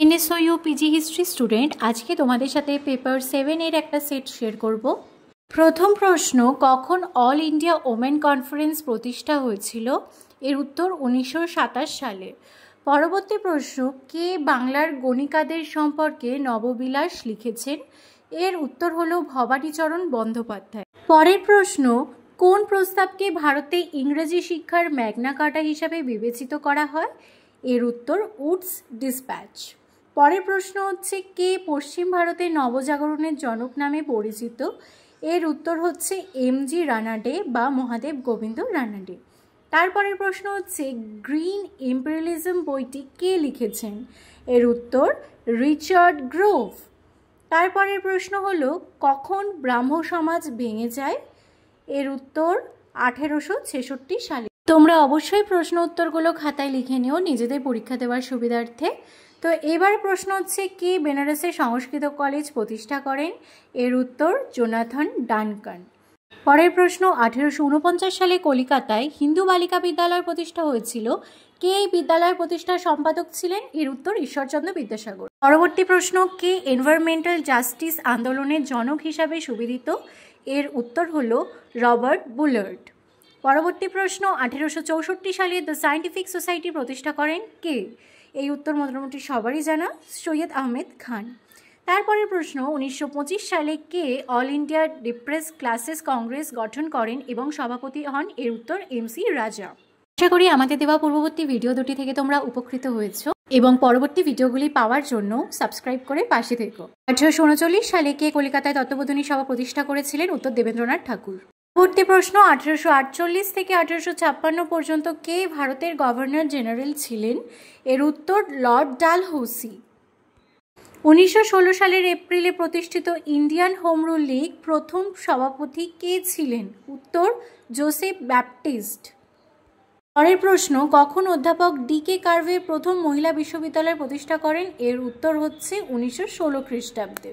NSU PG history student, আজকে তোমাদের সাথে পেপার 7-এর একটা সেট শেয়ার করব। প্রথম প্রশ্ন, কখন অল ইন্ডিয়া ওমেন কনফারেন্স প্রতিষ্ঠা হয়েছিল? এর উত্তর 1927 সালে। পরবর্তী প্রশ্ন, কে বাংলার গণিকাদের সম্পর্কে নববিলাস লিখেছেন? এর উত্তর হলো ভবানীচরণ বন্দ্যোপাধ্যায়। পরের প্রশ্ন, কোন প্রস্তাবকে ভারতে ইংরেজি শিক্ষার ম্যাগনা কার্টা হিসাবে বিবেচিত করা হয়? এর উত্তর উডস ডিসপ্যাচ। পরের প্রশ্ন হচ্ছে, কে পশ্চিম ভারতের নবজাগরণের জনক নামে পরিচিত? এর উত্তর হচ্ছে এমজি রানাডে বা মহাদেব গোবিন্দ রানাডে। তারপরের প্রশ্ন হচ্ছে, গ্রিন ইম্পেরিয়ালিজম বইটি কে লিখেছেন? এর উত্তর রিচার্ড গ্রোভ। তারপরের প্রশ্ন হলো, কখন ব্রাহ্ম সমাজ ভেঙে যায়? এর উত্তর 1866 সালে। তোমরা অবশ্যই প্রশ্ন উত্তরগুলো খাতায় লিখে নিও নিজেদের পরীক্ষা দেওয়ার সুবিধার্থে। তো এবার প্রশ্ন হচ্ছে, কে বেনারসে সংস্কৃত কলেজ প্রতিষ্ঠা করেন? এর উত্তর জোনাথন ডানকান। পরের প্রশ্ন, 1849 সালে কলিকাতায় হিন্দু বালিকা বিদ্যালয় প্রতিষ্ঠা হয়েছিল। কে এই বিদ্যালয়ের প্রতিষ্ঠার সম্পাদক ছিলেন? এর উত্তর ঈশ্বরচন্দ্র বিদ্যাসাগর। পরবর্তী প্রশ্ন, কে এনভায়রনমেন্টাল জাস্টিস আন্দোলনের জনক হিসাবে সুবিদিত? এর উত্তর হলো রবার্ট বুলার্ড। পরবর্তী প্রশ্ন, 1864 সালে দ্য সায়েন্টিফিক সোসাইটি প্রতিষ্ঠা করেন কে? এই উত্তর মোটামুটি সবারই জানা, সৈয়দ আহমেদ খান। তারপরের প্রশ্ন, 1925 সালে কে all India depressed classes congress গঠন করেন এবং সভাপতি হন? এর উত্তর এমসি রাজা। আশা করি আমাদের দেওয়া পূর্ববর্তী ভিডিও দুটি থেকে তোমরা উপকৃত হয়েছো এবং পরবর্তী ভিডিওগুলি পাওয়ার জন্য সাবস্ক্রাইব করে পাশে থেকো। 1839 সালে কে কলকাতায় তত্ত্ববোধিনী সভা প্রতিষ্ঠা করেছিলেন? উত্তর দেবেন্দ্রনাথ ঠাকুর। পরবর্তী প্রশ্ন, 1848 থেকে 1856 পর্যন্ত কে ভারতের গভর্নর জেনারেল ছিলেন? এর উত্তর লর্ড ডালহৌসি। 1916 সালের এপ্রিলে প্রতিষ্ঠিত ইন্ডিয়ান হোম রুল লীগ প্রথম সভাপতি কে ছিলেন? উত্তর জোসেফ ব্যাপটিস্ট। পরের প্রশ্ন, কখন অধ্যাপক ডি.কে. কার্ভে প্রথম মহিলা বিশ্ববিদ্যালয় প্রতিষ্ঠা করেন? এর উত্তর হচ্ছে 1916 খ্রিস্টাব্দে।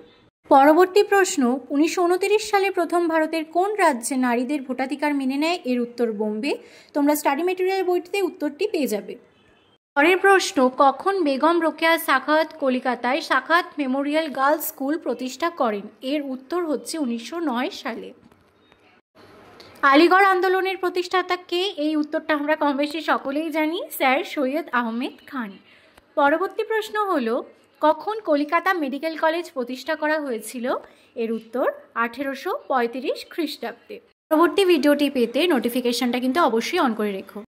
পরবর্তী প্রশ্ন, 1929 সালে প্রথম ভারতের কোন রাজ্যে নারীদের ভোটাধিকার মেনে নেয়? এর উত্তর বোম্বে। তোমরা স্টাডি মেটেরিয়াল বইটিতে উত্তরটি পেয়ে যাবে। পরের প্রশ্ন, কখন বেগম রোকেয়া সাখাওয়াত কলকাতায় সাখাওয়াত মেমোরিয়াল গার্লস স্কুল প্রতিষ্ঠা করেন? এর উত্তর হচ্ছে 1909 সালে। আলিগড় আন্দোলনের প্রতিষ্ঠাতা কে? এই উত্তরটা আমরা কম বেশি সকলেই জানি, স্যার সৈয়দ আহমেদ খান। পরবর্তী প্রশ্ন হলো, কখন কলকাতা মেডিকেল কলেজ প্রতিষ্ঠা করা হয়েছিল? এর উত্তর 1835 খ্রিস্টাব্দে। পরবর্তী ভিডিওটি পেতে নোটিফিকেশনটা কিন্তু অবশ্যই অন করে রেখো।